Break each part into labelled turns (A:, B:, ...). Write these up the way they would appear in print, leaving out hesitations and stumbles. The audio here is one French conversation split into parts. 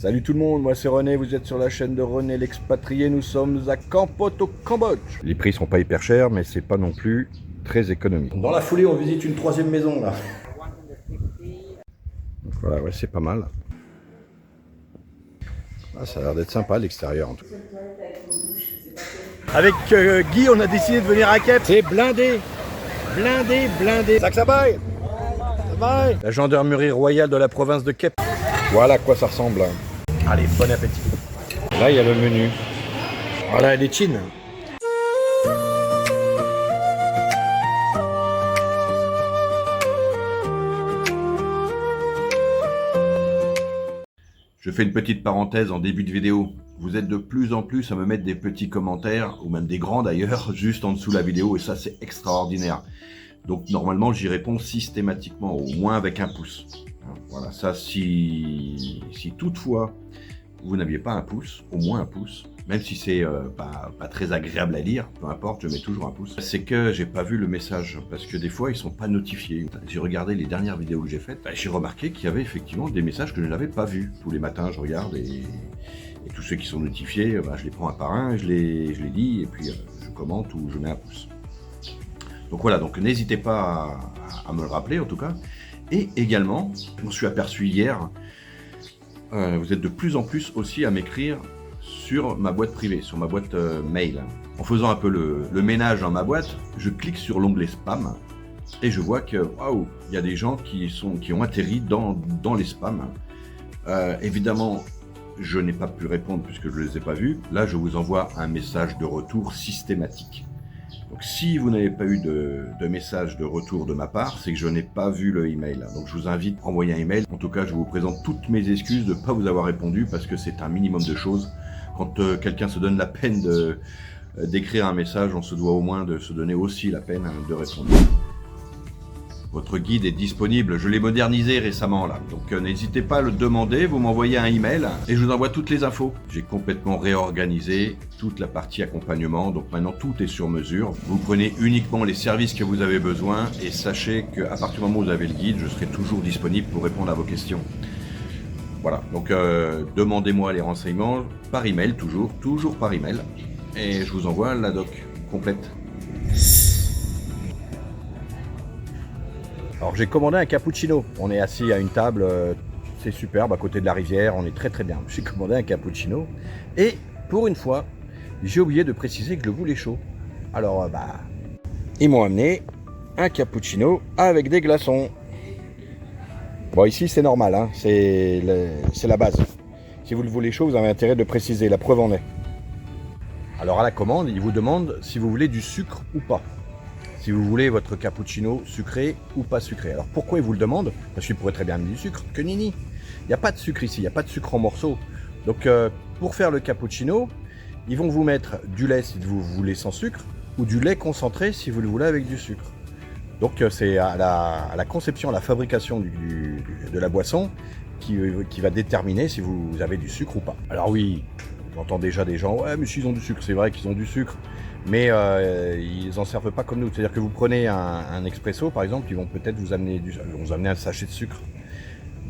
A: Salut tout le monde, moi c'est René, vous êtes sur la chaîne de René l'expatrié, nous sommes à Kampot au Cambodge. Les prix sont pas hyper chers, mais c'est pas non plus très économique. Dans la foulée, on visite une troisième maison là. Donc voilà, ouais, c'est pas mal. Ah, ça a l'air d'être sympa à l'extérieur en tout cas. Avec Guy, on a décidé de venir à Kep. C'est blindé, blindé. Ça baille. Ça baille. La gendarmerie royale de la province de Kep. Voilà à quoi ça ressemble. Allez, bon appétit. Là, il y a le menu. Voilà les chines. Je fais une petite parenthèse en début de vidéo. Vous êtes de plus en plus à me mettre des petits commentaires, ou même des grands d'ailleurs, juste en dessous de la vidéo, et ça c'est extraordinaire. Donc normalement j'y réponds systématiquement, au moins avec un pouce. Voilà, ça si toutefois vous n'aviez pas un pouce, au moins un pouce, même si c'est pas très agréable à lire, peu importe, je mets toujours un pouce. C'est que j'ai pas vu le message, parce que des fois ils sont pas notifiés. J'ai regardé les dernières vidéos que j'ai faites, j'ai remarqué qu'il y avait effectivement des messages que je n'avais pas vus. Tous les matins je regarde et tous ceux qui sont notifiés, je les prends un par un, je les lis et puis je commente ou je mets un pouce. Donc voilà, donc n'hésitez pas à me le rappeler en tout cas. Et également, je m'en suis aperçu hier, vous êtes de plus en plus aussi à m'écrire sur ma boîte privée, sur ma boîte mail. En faisant un peu le ménage dans ma boîte, je clique sur l'onglet spam et je vois que waouh, il y a des gens qui ont atterri dans les spams. Évidemment, je n'ai pas pu répondre puisque je ne les ai pas vus. Là, je vous envoie un message de retour systématique. Donc si vous n'avez pas eu de message de retour de ma part, c'est que je n'ai pas vu le email. Donc je vous invite à envoyer un email. En tout cas, je vous présente toutes mes excuses de ne pas vous avoir répondu parce que c'est un minimum de choses. Quand quelqu'un se donne la peine d'écrire un message, on se doit au moins de se donner aussi la peine de répondre. Votre guide est disponible, je l'ai modernisé récemment là, donc n'hésitez pas à le demander, vous m'envoyez un email et je vous envoie toutes les infos. J'ai complètement réorganisé toute la partie accompagnement, donc maintenant tout est sur mesure. Vous prenez uniquement les services que vous avez besoin et sachez qu'à partir du moment où vous avez le guide, je serai toujours disponible pour répondre à vos questions. Voilà, donc demandez-moi les renseignements par email, toujours par email, et je vous envoie la doc complète. Alors j'ai commandé un cappuccino, on est assis à une table, c'est superbe à côté de la rivière, on est très bien. J'ai commandé un cappuccino et pour une fois, j'ai oublié de préciser que je le voulais chaud. Alors ils m'ont amené un cappuccino avec des glaçons. Bon ici c'est normal, hein, c'est la base. Si vous le voulez chaud, vous avez intérêt de préciser, la preuve en est. Alors à la commande, ils vous demandent si vous voulez du sucre ou pas. Si vous voulez votre cappuccino sucré ou pas sucré. Alors pourquoi ils vous le demandent? Parce qu'ils pourraient très bien mettre du sucre, que nini. Il n'y a pas de sucre ici, il n'y a pas de sucre en morceaux. Donc pour faire le cappuccino, ils vont vous mettre du lait si vous voulez sans sucre, ou du lait concentré si vous le voulez avec du sucre. Donc c'est à la conception, à la fabrication de la boisson qui va déterminer si vous avez du sucre ou pas. Alors oui, j'entends déjà des gens, ouais mais s'ils ont du sucre, c'est vrai qu'ils ont du sucre. Mais ils n'en servent pas comme nous. C'est-à-dire que vous prenez un expresso, par exemple, ils vont peut-être vous amener un sachet de sucre.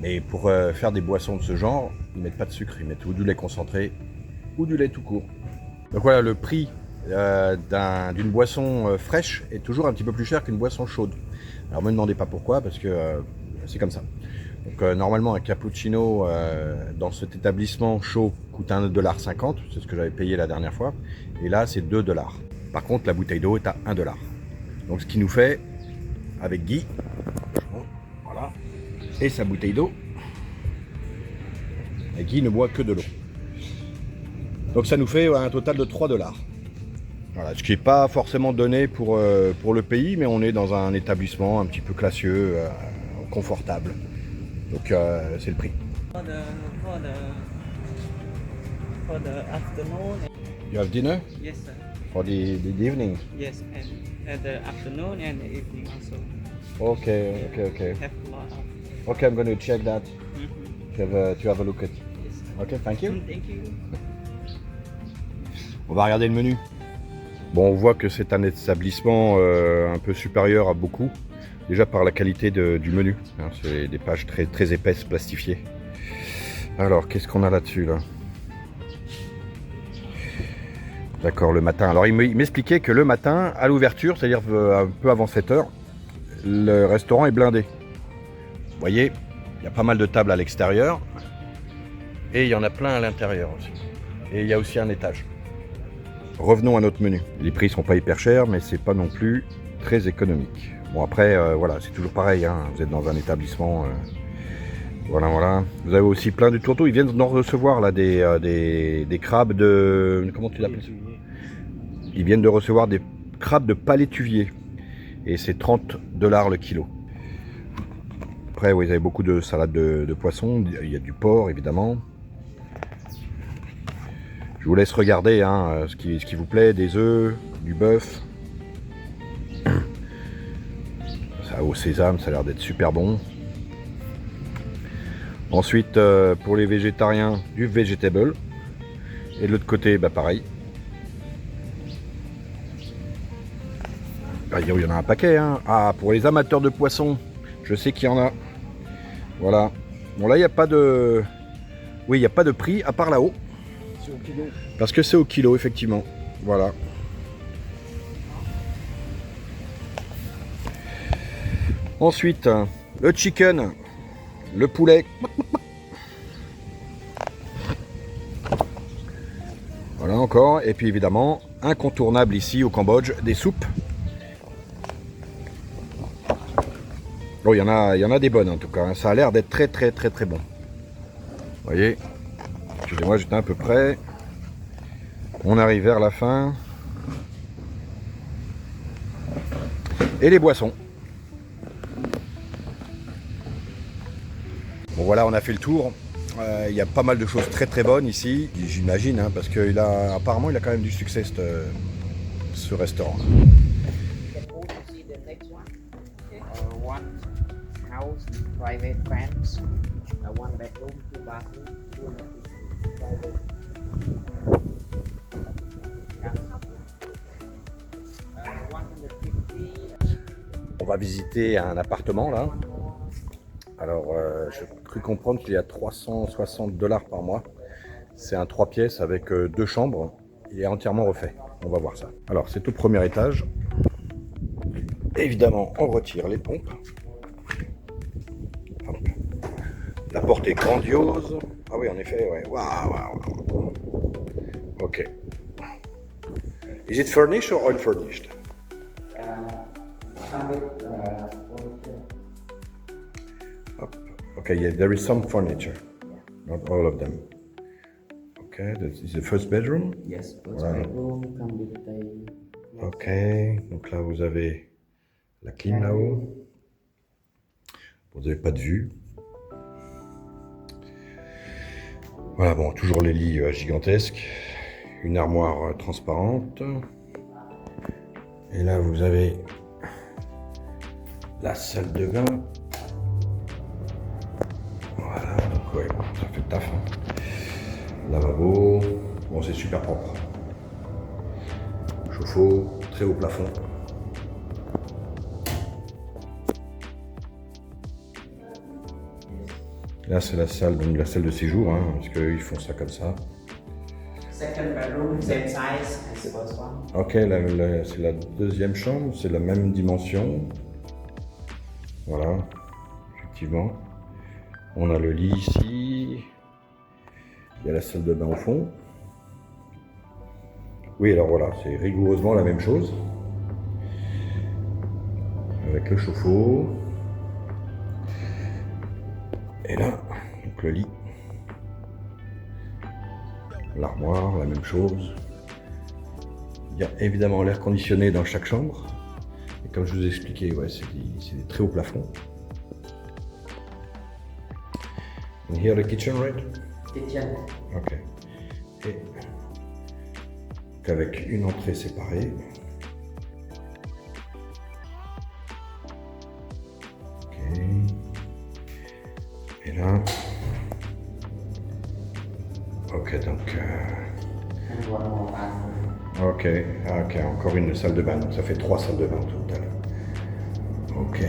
A: Mais pour faire des boissons de ce genre, ils ne mettent pas de sucre. Ils mettent ou du lait concentré ou du lait tout court. Donc voilà, le prix d'une boisson fraîche est toujours un petit peu plus cher qu'une boisson chaude. Alors ne me demandez pas pourquoi, parce que c'est comme ça. Donc normalement, un cappuccino dans cet établissement chaud coûte 1,50 $. C'est ce que j'avais payé la dernière fois. Et là, c'est 2 $. Par contre, la bouteille d'eau est à 1 $. Donc ce qui nous fait, avec Guy, voilà, et sa bouteille d'eau, et Guy ne boit que de l'eau. Donc ça nous fait un total de 3 $. Voilà, ce qui n'est pas forcément donné pour le pays, mais on est dans un établissement un petit peu classieux, confortable. Donc c'est le prix.
B: For the afternoon.
A: You have dinner?
B: Yes, sir.
A: For the evening?
B: Yes, and at the afternoon and the evening also.
A: Okay.
B: Have a lot of.
A: Okay, I'm going to check that to have a look at.
B: Yes, sir.
A: Okay, thank you.
B: Thank you.
A: On va regarder le menu. Bon, on voit que c'est un établissement un peu supérieur à beaucoup. Déjà par la qualité du menu. Hein, c'est des pages très épaisses, plastifiées. Alors, qu'est-ce qu'on a là-dessus, là? D'accord, le matin. Alors, il m'expliquait que le matin, à l'ouverture, c'est-à-dire un peu avant 7 heures, le restaurant est blindé. Vous voyez, il y a pas mal de tables à l'extérieur. Et il y en a plein à l'intérieur aussi. Et il y a aussi un étage. Revenons à notre menu. Les prix sont pas hyper chers, mais c'est pas non plus très économique. Bon après, voilà, c'est toujours pareil, hein. Vous êtes dans un établissement, voilà. Vous avez aussi plein de tourteaux. Ils viennent d'en recevoir là des crabes de, comment tu l'appelles ça? Ils viennent de recevoir des crabes de palétuvier. Et c'est 30 $ le kilo. Après, oui, vous avez beaucoup de salades de poisson. Il y a du porc, évidemment. Je vous laisse regarder hein, ce qui vous plaît, des œufs, du bœuf. Ça au sésame, ça a l'air d'être super bon. Ensuite, pour les végétariens, du vegetable. Et de l'autre côté, bah pareil. Ah, il y en a un paquet. Hein. Ah, pour les amateurs de poissons, je sais qu'il y en a. Voilà. Bon là, il n'y a pas de... Oui, il n'y a pas de prix, à part là-haut.
C: C'est au kilo.
A: Parce que c'est au kilo, effectivement. Voilà. Ensuite, le chicken, le poulet. Voilà encore. Et puis évidemment, incontournable ici au Cambodge, des soupes. Bon, il y en a des bonnes en tout cas. Hein. Ça a l'air d'être très bon. Vous voyez. Excusez-moi, j'étais un peu près. On arrive vers la fin. Et les boissons. Bon voilà, on a fait le tour. Il y a pas mal de choses très bonnes ici, j'imagine, hein, parce qu'apparemment il a quand même du succès ce restaurant.
B: One house, private fence, one bedroom, two bathroom, two private.
A: On va visiter un appartement là. Alors j'ai cru comprendre qu'il y a 360 $ par mois. C'est un 3 pièces avec 2 chambres. Il est entièrement refait. On va voir ça. Alors c'est au premier étage. Évidemment, on retire les pompes. Hop. La porte est grandiose. Ah oui, en effet, ouais. Waouh. Ok. Is it furnished or unfurnished? Okay, yeah, there is some furniture, not all of them. Okay, this is the first bedroom.
B: Yes,
A: Voilà.
B: bedroom, come with the...
A: Ok, donc là vous avez la clim là-haut. Vous n'avez pas de vue. Voilà, bon, toujours les lits gigantesques. Une armoire transparente. Et là vous avez la salle de bain. Voilà, donc ouais, ça fait le taf. Hein. Lavabo, bon c'est super propre. Chauffe-eau, très haut plafond. Là c'est la salle, donc la salle de séjour, hein, parce qu'ils font ça comme ça.
B: Second bedroom, same size as the first one.
A: Ok, c'est la deuxième chambre, c'est la même dimension. Voilà, effectivement. On a le lit ici. Il y a la salle de bain au fond. Oui, alors voilà, c'est rigoureusement la même chose. Avec le chauffe-eau. Et là, donc le lit. L'armoire, la même chose. Il y a évidemment l'air conditionné dans chaque chambre. Et comme je vous ai expliqué, ouais, c'est des très hauts plafonds. And here the kitchen, right?
B: Kitchen.
A: Ok. Et avec une entrée séparée. Ok. Et là. Ok, donc. Ok, ok, encore une salle de bain. Donc ça fait 3 salles de bain au total. Ok.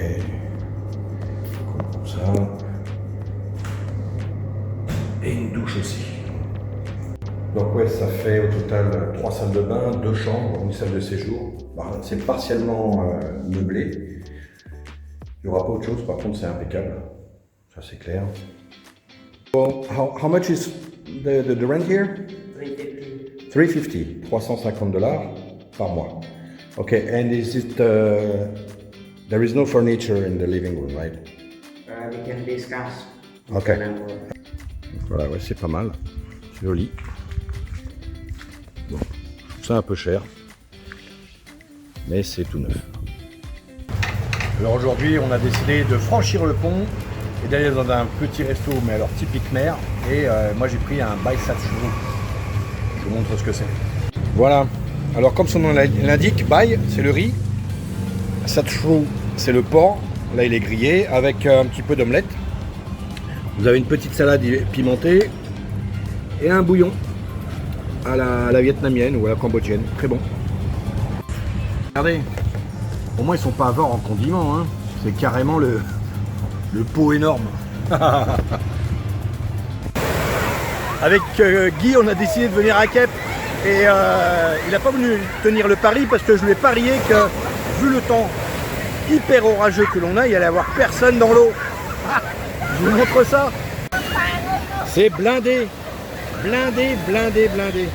A: Comme ça. Et une douche aussi. Donc ouais, ça fait au total 3 salles de bain, 2 chambres, une salle de séjour. C'est partiellement meublé. Il n'y aura pas autre chose, par contre c'est impeccable. Ça c'est clair. Well, how much is the rent here?
B: 350.
A: 350, $350 par mois. Okay, and is it, there is no furniture in the living room, right?
B: We can discuss.
A: Okay. Voilà, ouais, c'est pas mal. C'est joli. Bon, je trouve ça un peu cher, mais c'est tout neuf. Alors aujourd'hui, on a décidé de franchir le pont et d'aller dans un petit resto, mais alors typique mer. Et moi j'ai pris un bai satchuru. Je vous montre ce que c'est. Voilà. Alors comme son nom l'indique, bai c'est le riz, satchuru c'est le porc. Là il est grillé avec un petit peu d'omelette. Vous avez une petite salade pimentée et un bouillon à la vietnamienne ou à la cambodgienne. Très bon. Regardez. Au moins ils sont pas avares en condiments, hein. C'est carrément le pot énorme. Avec Guy, on a décidé de venir à Kep et il n'a pas voulu tenir le pari parce que je lui ai parié que vu le temps hyper orageux que l'on a, il allait y avoir personne dans l'eau. Je vous montre ça. C'est blindé, blindé, blindé, blindé.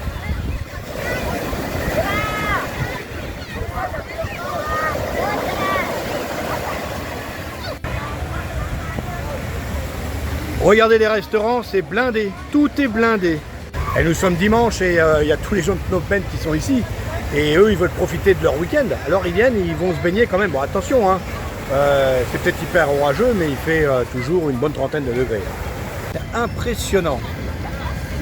A: Regardez les restaurants, c'est blindé, tout est blindé. Et nous sommes dimanche et il y a tous les gens de Phnom Penh qui sont ici. Et eux, ils veulent profiter de leur week-end. Alors ils viennent et ils vont se baigner quand même. Bon, attention, hein, c'est peut-être hyper orageux, mais il fait toujours une bonne trentaine de degrés. C'est impressionnant.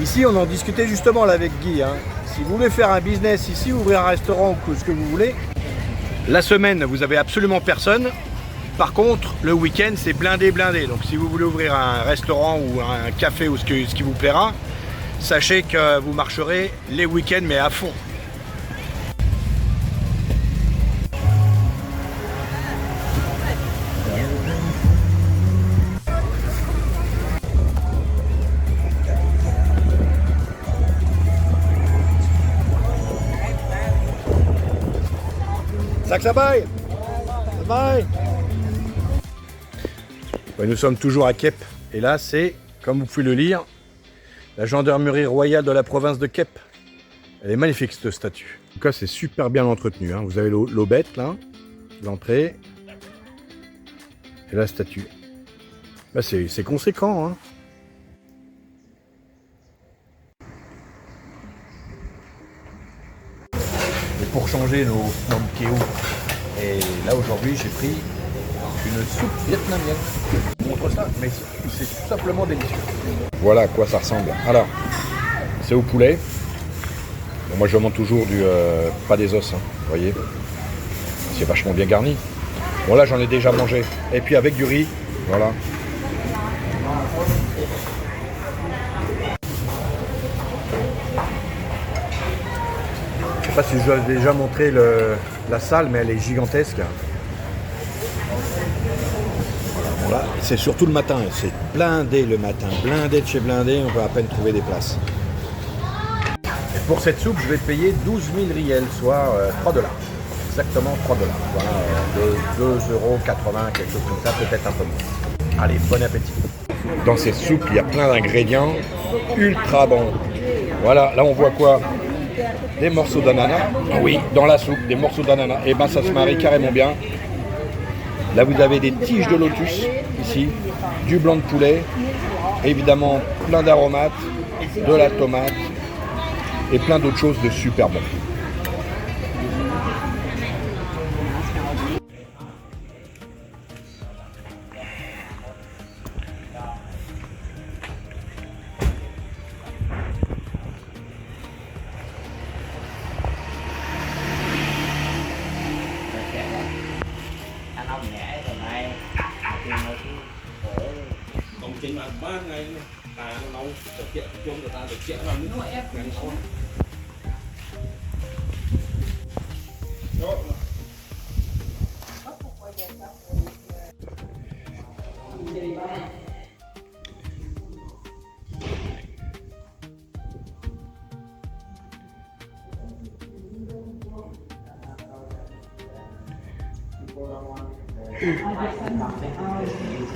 A: Ici, on en discutait justement là avec Guy. Hein. Si vous voulez faire un business ici, ouvrir un restaurant ou ce que vous voulez, la semaine, vous avez absolument personne. Par contre, le week-end, c'est blindé, blindé. Donc si vous voulez ouvrir un restaurant ou un café ou ce qui vous plaira, sachez que vous marcherez les week-ends, mais à fond. Ça bye. Bye. Ouais, nous sommes toujours à Kep et là c'est, comme vous pouvez le lire, la gendarmerie royale de la province de Kep. Elle est magnifique cette statue. En tout cas c'est super bien entretenu, hein. Vous avez l'eau bête là, l'entrée et la statue. Là c'est conséquent, hein. Et pour changer nos keo, et là aujourd'hui j'ai pris une soupe vietnamienne. Je vous montre ça, mais c'est tout simplement délicieux. Voilà à quoi ça ressemble. Alors, c'est au poulet. Bon, moi je demande toujours pas des os, hein, vous voyez. C'est vachement bien garni. Bon là j'en ai déjà mangé. Et puis avec du riz, voilà. Je sais pas si je vous ai déjà montré la salle, mais elle est gigantesque. Voilà, c'est surtout le matin, c'est blindé le matin, blindé de chez blindé, on peut à peine trouver des places. Et pour cette soupe, je vais payer 12 000 riels, soit 3 $. Exactement 3 $. Voilà, 2,80 €, quelque chose comme ça, peut-être un peu moins. Allez, bon appétit. Dans cette soupe, il y a plein d'ingrédients ultra bons. Voilà, là on voit quoi? Des morceaux d'ananas. Oui, dans la soupe, des morceaux d'ananas. Et ben ça se marie carrément bien. Là vous avez des tiges de lotus, ici, du blanc de poulet, évidemment plein d'aromates, de la tomate et plein d'autres choses de super bon.
C: Trên mà 3 ngày ta nó nấu thực hiện chung người ta được chẽ vào nước ép ngắn con.
B: They use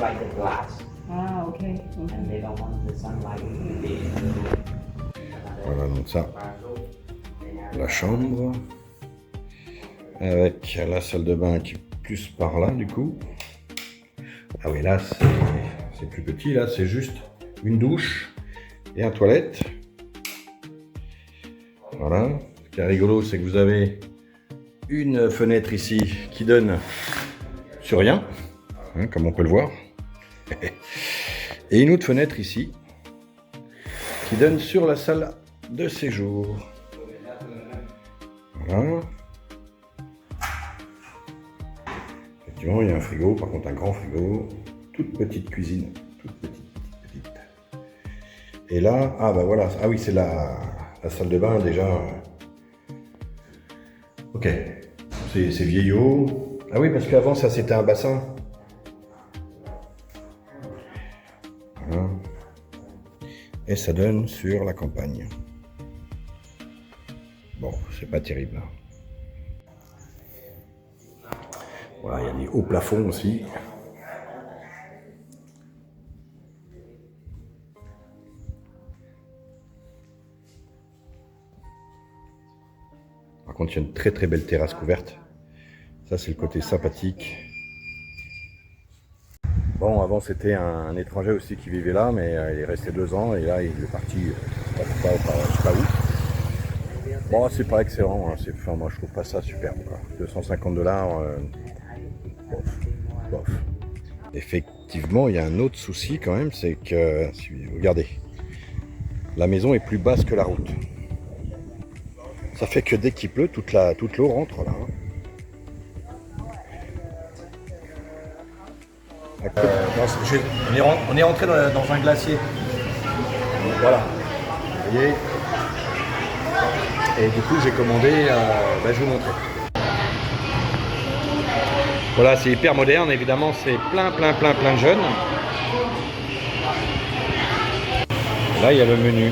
B: like the glass,
D: Ah, okay.
B: and they don't want the sunlight.
A: Voilà, donc ça, la chambre, avec la salle de bain qui est plus par là, du coup. Ah oui, là, c'est plus petit, là, c'est juste une douche et un toilette. Voilà. Ce qui est rigolo, c'est que vous avez une fenêtre ici qui donne sur rien, hein, comme on peut le voir. Et une autre fenêtre ici qui donne sur la salle de séjour. Voilà. Effectivement, il y a un frigo, par contre un grand frigo. Toute petite cuisine, toute petite. Et là, ah bah voilà, ah oui, c'est la salle de bain déjà. Ok, c'est vieillot. Ah oui, parce qu'avant ça c'était un bassin. Voilà. Et ça donne sur la campagne. Bon, c'est pas terrible. Voilà, il y a des hauts plafonds aussi. Par contre, il y a une très belle terrasse couverte. Ça, c'est le côté sympathique. Bon, avant, c'était un étranger aussi qui vivait là, mais il est resté 2 ans et là, il est parti, je sais pas où. Bon, c'est pas excellent, hein, enfin, moi, je trouve pas ça super. Quoi. $250, bof. Effectivement, il y a un autre souci quand même, c'est que, si vous regardez, la maison est plus basse que la route. Ça fait que dès qu'il pleut, toute l'eau rentre là. On est rentré dans un glacier. Voilà. Vous voyez. Et du coup, j'ai commandé. Je vais vous montrer. Voilà, c'est hyper moderne. Évidemment, c'est plein de jeunes. Et là, il y a le menu.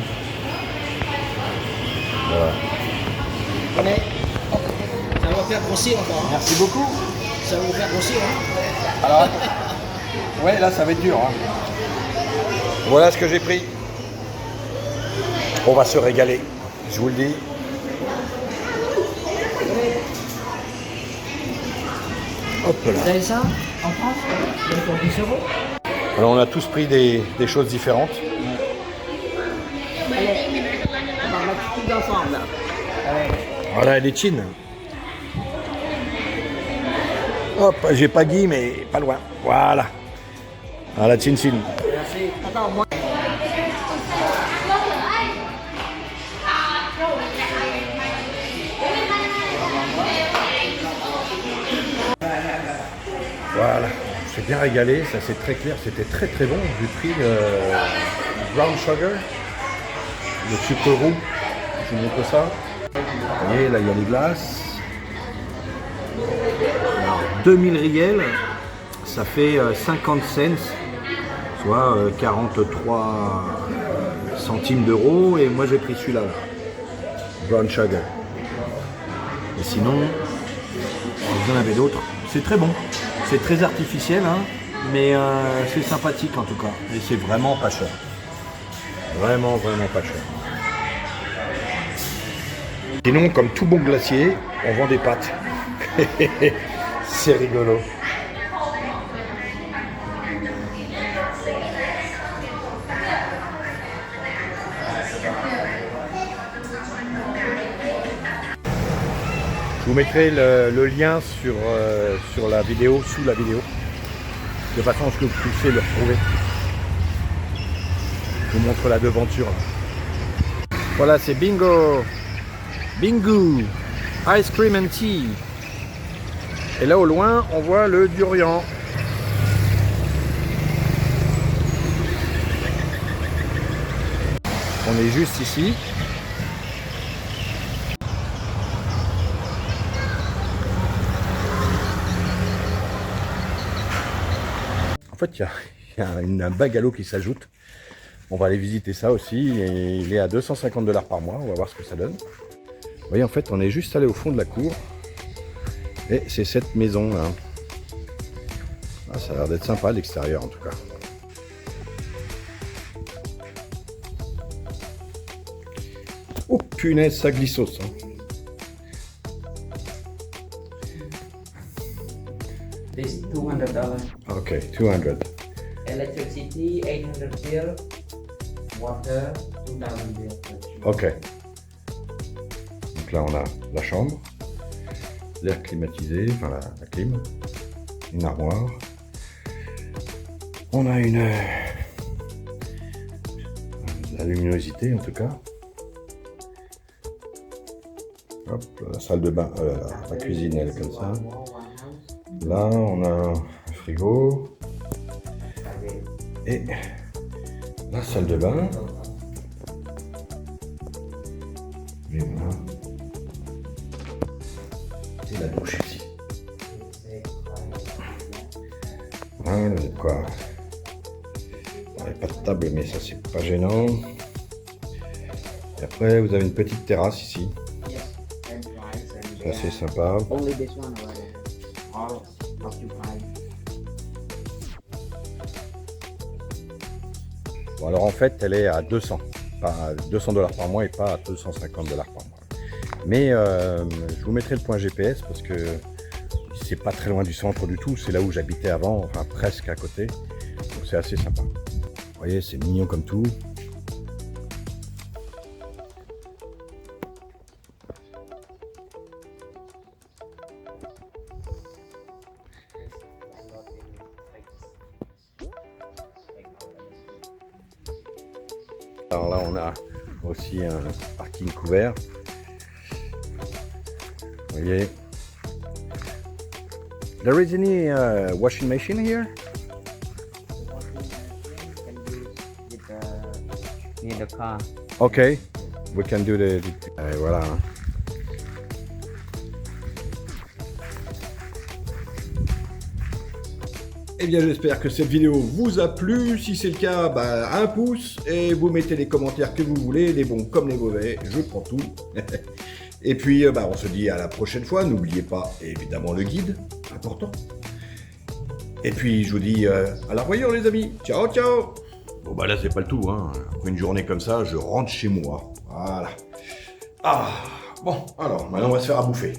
A: Voilà.
E: Mais ça va faire grossir encore. Hein.
A: Merci beaucoup.
E: Ça va vous faire grossir. Hein.
A: Alors, ouais, là, ça va être dur. Hein. Voilà ce que j'ai pris. On va se régaler, je vous le dis. Hop là.
D: Vous avez ça en France? Pour 10 euros.
A: Alors, on a tous pris des choses différentes.
D: Allez, on va mettre tout ensemble là.
A: Voilà, les chines. Hop, j'ai pas Guy, mais pas loin. Voilà. Voilà, chin chin.
D: Merci. Attends, moi.
A: Voilà. On s'est bien régalé, ça c'est très clair, c'était très bon. J'ai pris le brown sugar, le sucre roux. Je vous montre ça. Vous voyez, là il y a les glaces. Alors, 2000 riels, ça fait 50 cents, soit 43 centimes d'euros. Et moi j'ai pris celui-là, brown sugar. Et sinon, vous en avez d'autres. C'est très bon. C'est très artificiel, hein, mais c'est sympathique en tout cas. Et c'est vraiment pas cher. Vraiment pas cher. Sinon, comme tout bon glacier, on vend des pâtes. C'est rigolo. Je vous mettrai le lien sur la vidéo, sous la vidéo, de façon à ce que vous puissiez le retrouver. Je vous montre la devanture. Là. Voilà, c'est Bingo, Ice Cream and Tea. Et là au loin, on voit le durian. On est juste ici. En fait, il y a un bungalow qui s'ajoute. On va aller visiter ça aussi. Et il est à $250 par mois. On va voir ce que ça donne. Vous voyez, en fait, on est juste allé au fond de la cour. Et c'est cette maison là. Ah, ça a l'air d'être sympa l'extérieur en tout cas. Oh punaise, ça glissos. Hein.
B: This $200.
A: Ok, 200.
B: Electricity 800 bill. Water 2000 bill.
A: Ok. Donc là on a la chambre, l'air climatisé, enfin la clim, une armoire. On a la luminosité en tout cas. Hop, la salle de bain, la cuisine elle est comme ça. Là on a un frigo et la salle de bain. Et voilà. Et la douche ici. Voilà, vous êtes quoi? Il n'y a pas de table, mais ça c'est pas gênant. Et après, vous avez une petite terrasse ici. C'est assez sympa.
B: Only this one available. All occupied.
A: Bon, alors en fait, elle est à 200. Pas à $200 par mois et pas à $250 par mois. Mais je vous mettrai le point GPS parce que c'est pas très loin du centre du tout. C'est là où j'habitais avant, enfin presque à côté. Donc c'est assez sympa. Vous voyez, c'est mignon comme tout. Alors là, on a aussi un parking couvert. Vous voyez. There is any washing machine here?
B: Near the car.
A: Okay, we can do the. Voilà. Eh bien, j'espère que cette vidéo vous a plu. Si c'est le cas, un pouce et vous mettez les commentaires que vous voulez, les bons comme les mauvais, je prends tout. Et puis, on se dit à la prochaine fois. N'oubliez pas, évidemment, le guide, important. Et puis, je vous dis à la revoyure, les amis. Ciao, ciao. Bon, là, c'est pas le tout. Hein. Après une journée comme ça, je rentre chez moi. Voilà. Ah, bon, alors, maintenant, on va se faire à bouffer.